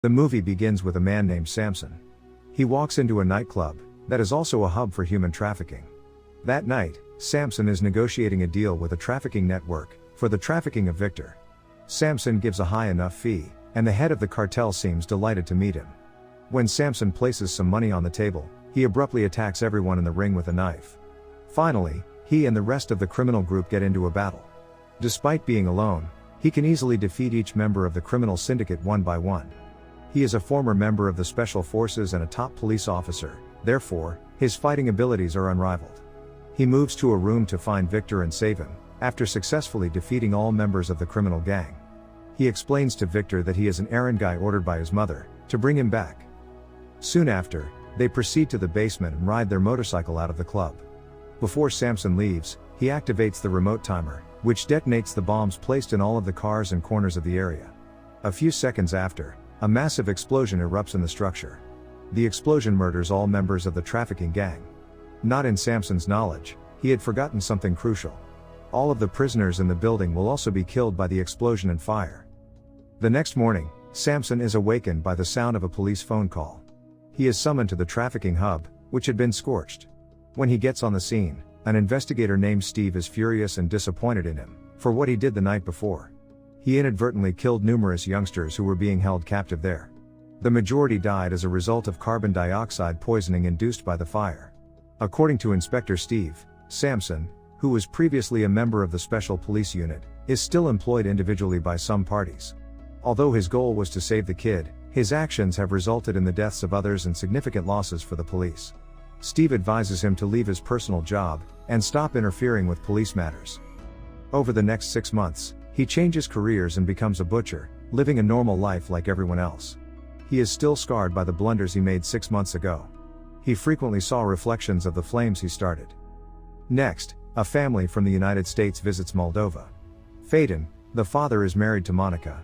The movie begins with a man named Samson. He walks into a nightclub that is also a hub for human trafficking. That night, Samson is negotiating a deal with a trafficking network for the trafficking of Victor. Samson gives a high enough fee, and the head of the cartel seems delighted to meet him. When Samson places some money on the table, he abruptly attacks everyone in the ring with a knife. Finally, he and the rest of the criminal group get into a battle. Despite being alone, he can easily defeat each member of the criminal syndicate one by one. He is a former member of the Special Forces and a top police officer, therefore, his fighting abilities are unrivaled. He moves to a room to find Victor and save him, after successfully defeating all members of the criminal gang. He explains to Victor that he is an errand guy ordered by his mother, to bring him back. Soon after, they proceed to the basement and ride their motorcycle out of the club. Before Samson leaves, he activates the remote timer, which detonates the bombs placed in all of the cars and corners of the area. A few seconds after, a massive explosion erupts in the structure. The explosion murders all members of the trafficking gang. Not in Samson's knowledge, he had forgotten something crucial. All of the prisoners in the building will also be killed by the explosion and fire. The next morning, Samson is awakened by the sound of a police phone call. He is summoned to the trafficking hub, which had been scorched. When he gets on the scene, an investigator named Steve is furious and disappointed in him for what he did the night before. He inadvertently killed numerous youngsters who were being held captive there. The majority died as a result of carbon dioxide poisoning induced by the fire. According to Inspector Steve, Samson, who was previously a member of the Special Police Unit, is still employed individually by some parties. Although his goal was to save the kid, his actions have resulted in the deaths of others and significant losses for the police. Steve advises him to leave his personal job and stop interfering with police matters. Over the next 6 months, he changes careers and becomes a butcher, living a normal life like everyone else. He is still scarred by the blunders he made 6 months ago. He frequently saw reflections of the flames he started. Next, a family from the United States visits Moldova. Phaeton, the father, is married to Monica.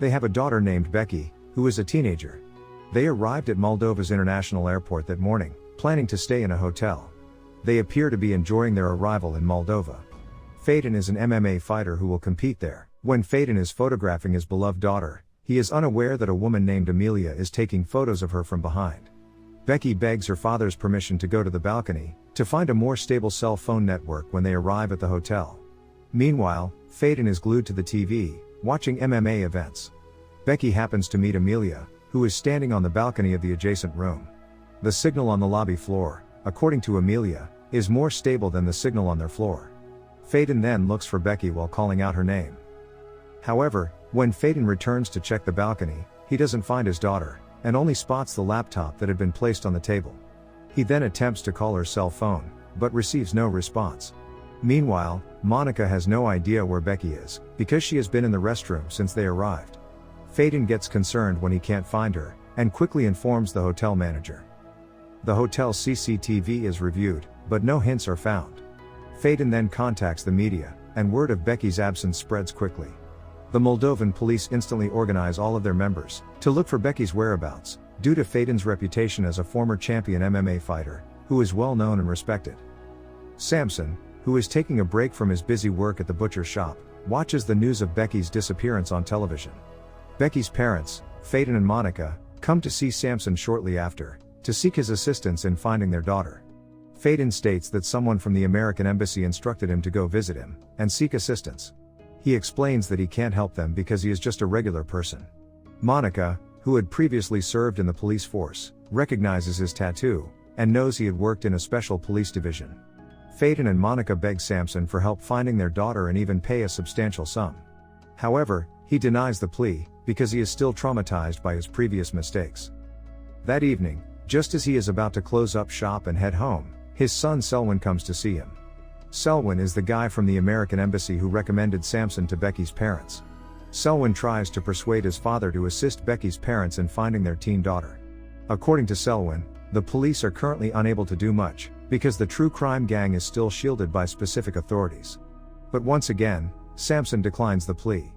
They have a daughter named Becky, who is a teenager. They arrived at Moldova's international airport that morning, planning to stay in a hotel. They appear to be enjoying their arrival in Moldova. Phaeton is an MMA fighter who will compete there. When Phaeton is photographing his beloved daughter, he is unaware that a woman named Amelia is taking photos of her from behind. Becky begs her father's permission to go to the balcony, to find a more stable cell phone network when they arrive at the hotel. Meanwhile, Phaeton is glued to the TV, watching MMA events. Becky happens to meet Amelia, who is standing on the balcony of the adjacent room. The signal on the lobby floor, according to Amelia, is more stable than the signal on their floor. Phaeton then looks for Becky while calling out her name. However, when Phaeton returns to check the balcony, he doesn't find his daughter, and only spots the laptop that had been placed on the table. He then attempts to call her cell phone, but receives no response. Meanwhile, Monica has no idea where Becky is, because she has been in the restroom since they arrived. Phaeton gets concerned when he can't find her, and quickly informs the hotel manager. The hotel's CCTV is reviewed, but no hints are found. Phaeton then contacts the media, and word of Becky's absence spreads quickly. The Moldovan police instantly organize all of their members to look for Becky's whereabouts, due to Phaeton's reputation as a former champion MMA fighter, who is well known and respected. Samson, who is taking a break from his busy work at the butcher shop, watches the news of Becky's disappearance on television. Becky's parents, Phaeton and Monica, come to see Samson shortly after, to seek his assistance in finding their daughter. Phaeton states that someone from the American embassy instructed him to go visit him, and seek assistance. He explains that he can't help them because he is just a regular person. Monica, who had previously served in the police force, recognizes his tattoo, and knows he had worked in a special police division. Phaeton and Monica beg Samson for help finding their daughter and even pay a substantial sum. However, he denies the plea, because he is still traumatized by his previous mistakes. That evening, just as he is about to close up shop and head home, his son Selwyn comes to see him. Selwyn is the guy from the American embassy who recommended Samson to Becky's parents. Selwyn tries to persuade his father to assist Becky's parents in finding their teen daughter. According to Selwyn, the police are currently unable to do much, because the true crime gang is still shielded by specific authorities. But once again, Samson declines the plea.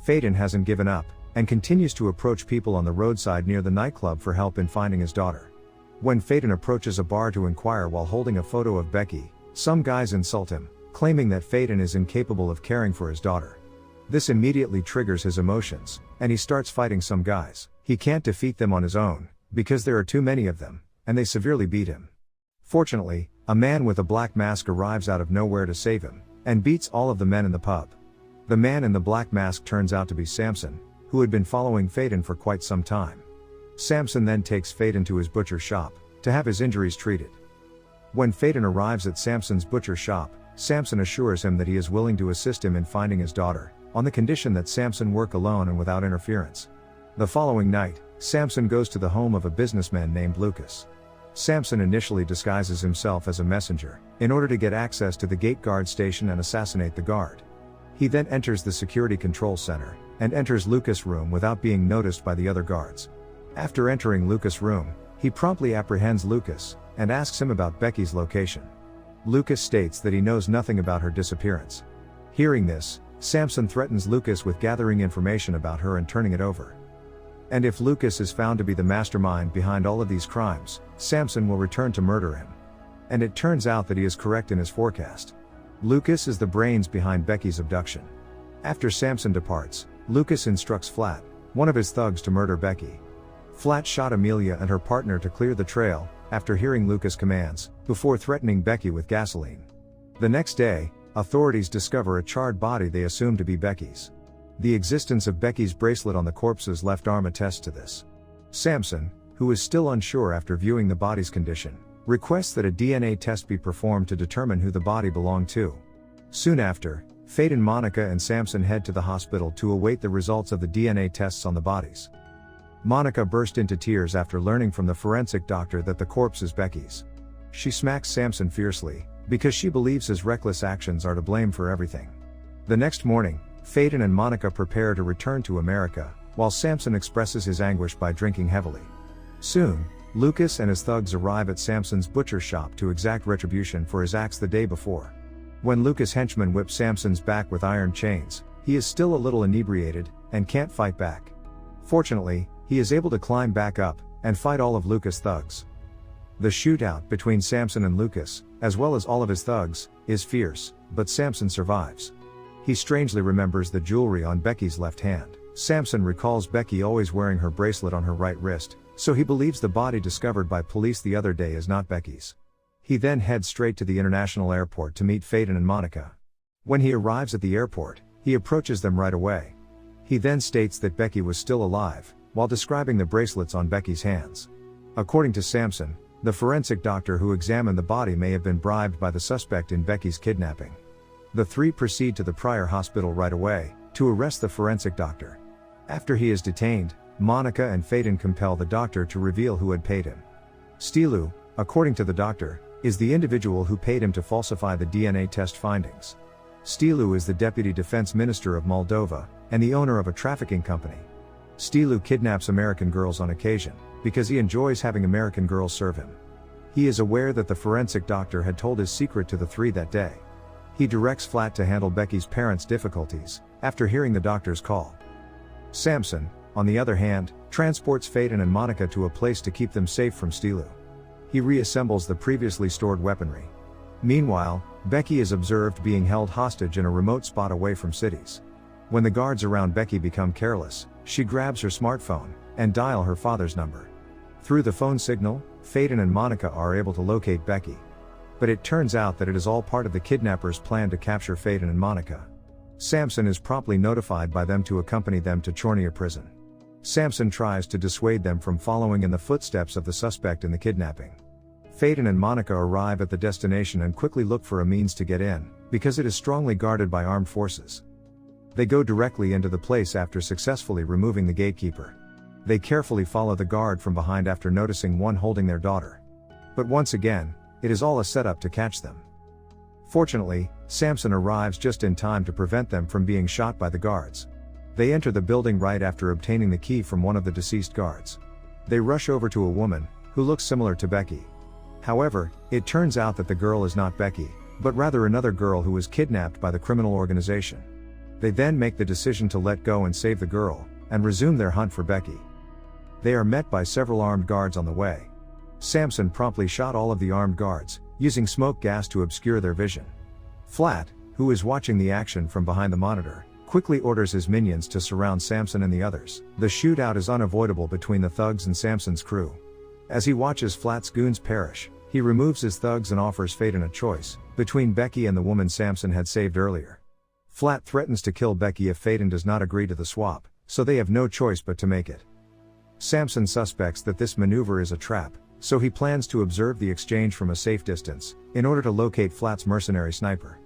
Phaeton hasn't given up, and continues to approach people on the roadside near the nightclub for help in finding his daughter. When Phaeton approaches a bar to inquire while holding a photo of Becky, some guys insult him, claiming that Phaeton is incapable of caring for his daughter. This immediately triggers his emotions, and he starts fighting some guys. He can't defeat them on his own, because there are too many of them, and they severely beat him. Fortunately, a man with a black mask arrives out of nowhere to save him, and beats all of the men in the pub. The man in the black mask turns out to be Samson, who had been following Phaeton for quite some time. Samson then takes Phaeton to his butcher shop, to have his injuries treated. When Phaeton arrives at Samson's butcher shop, Samson assures him that he is willing to assist him in finding his daughter, on the condition that Samson work alone and without interference. The following night, Samson goes to the home of a businessman named Lucas. Samson initially disguises himself as a messenger, in order to get access to the gate guard station and assassinate the guard. He then enters the security control center, and enters Lucas' room without being noticed by the other guards. After entering Lucas' room, he promptly apprehends Lucas, and asks him about Becky's location. Lucas states that he knows nothing about her disappearance. Hearing this, Samson threatens Lucas with gathering information about her and turning it over. And if Lucas is found to be the mastermind behind all of these crimes, Samson will return to murder him. And it turns out that he is correct in his forecast. Lucas is the brains behind Becky's abduction. After Samson departs, Lucas instructs Flat, one of his thugs, to murder Becky. Flat shot Amelia and her partner to clear the trail, after hearing Lucas' commands, before threatening Becky with gasoline. The next day, authorities discover a charred body they assume to be Becky's. The existence of Becky's bracelet on the corpse's left arm attests to this. Samson, who is still unsure after viewing the body's condition, requests that a DNA test be performed to determine who the body belonged to. Soon after, Phaeton, Monica and Samson head to the hospital to await the results of the DNA tests on the bodies. Monica burst into tears after learning from the forensic doctor that the corpse is Becky's. She smacks Samson fiercely, because she believes his reckless actions are to blame for everything. The next morning, Phaeton and Monica prepare to return to America, while Samson expresses his anguish by drinking heavily. Soon, Lucas and his thugs arrive at Samson's butcher shop to exact retribution for his acts the day before. When Lucas' henchmen whip Samson's back with iron chains, he is still a little inebriated, and can't fight back. Fortunately, he is able to climb back up, and fight all of Lucas' thugs. The shootout between Samson and Lucas, as well as all of his thugs, is fierce, but Samson survives. He strangely remembers the jewelry on Becky's left hand. Samson recalls Becky always wearing her bracelet on her right wrist, so he believes the body discovered by police the other day is not Becky's. He then heads straight to the international airport to meet Phaeton and Monica. When he arrives at the airport, he approaches them right away. He then states that Becky was still alive, while describing the bracelets on Becky's hands. According to Samson, the forensic doctor who examined the body may have been bribed by the suspect in Becky's kidnapping. The three proceed to the Pryor hospital right away, to arrest the forensic doctor. After he is detained, Monica and Phaeton compel the doctor to reveal who had paid him. Stilu, according to the doctor, is the individual who paid him to falsify the DNA test findings. Stilu is the deputy defense minister of Moldova, and the owner of a trafficking company. Stilu kidnaps American girls on occasion, because he enjoys having American girls serve him. He is aware that the forensic doctor had told his secret to the three that day. He directs Flat to handle Becky's parents' difficulties, after hearing the doctor's call. Samson, on the other hand, transports Phaeton and Monica to a place to keep them safe from Stilu. He reassembles the previously stored weaponry. Meanwhile, Becky is observed being held hostage in a remote spot away from cities. When the guards around Becky become careless, she grabs her smartphone, and dial her father's number. Through the phone signal, Phaeton and Monica are able to locate Becky. But it turns out that it is all part of the kidnappers' plan to capture Phaeton and Monica. Samson is promptly notified by them to accompany them to Chornia prison. Samson tries to dissuade them from following in the footsteps of the suspect in the kidnapping. Phaeton and Monica arrive at the destination and quickly look for a means to get in, because it is strongly guarded by armed forces. They go directly into the place after successfully removing the gatekeeper. They carefully follow the guard from behind after noticing one holding their daughter. But once again, it is all a setup to catch them. Fortunately, Samson arrives just in time to prevent them from being shot by the guards. They enter the building right after obtaining the key from one of the deceased guards. They rush over to a woman, who looks similar to Becky. However, it turns out that the girl is not Becky, but rather another girl who was kidnapped by the criminal organization. They then make the decision to let go and save the girl, and resume their hunt for Becky. They are met by several armed guards on the way. Samson promptly shot all of the armed guards, using smoke gas to obscure their vision. Flat, who is watching the action from behind the monitor, quickly orders his minions to surround Samson and the others. The shootout is unavoidable between the thugs and Samson's crew. As he watches Flat's goons perish, he removes his thugs and offers Phaeton a choice, between Becky and the woman Samson had saved earlier. Flat threatens to kill Becky if Phaeton does not agree to the swap, so they have no choice but to make it. Samson suspects that this maneuver is a trap, so he plans to observe the exchange from a safe distance, in order to locate Flat's mercenary sniper.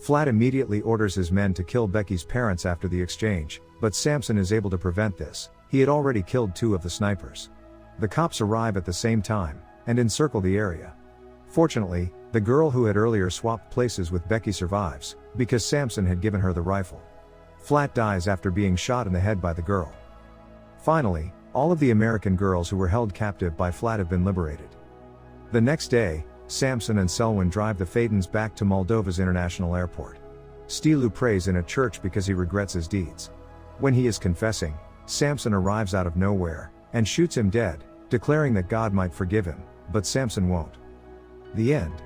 Flat immediately orders his men to kill Becky's parents after the exchange, but Samson is able to prevent this. He had already killed 2 of the snipers. The cops arrive at the same time, and encircle the area. Fortunately, the girl who had earlier swapped places with Becky survives, because Samson had given her the rifle. Flat dies after being shot in the head by the girl. Finally, all of the American girls who were held captive by Flat have been liberated. The next day, Samson and Selwyn drive the Phaetons back to Moldova's international airport. Stilu prays in a church because he regrets his deeds. When he is confessing, Samson arrives out of nowhere, and shoots him dead, declaring that God might forgive him, but Samson won't. The end.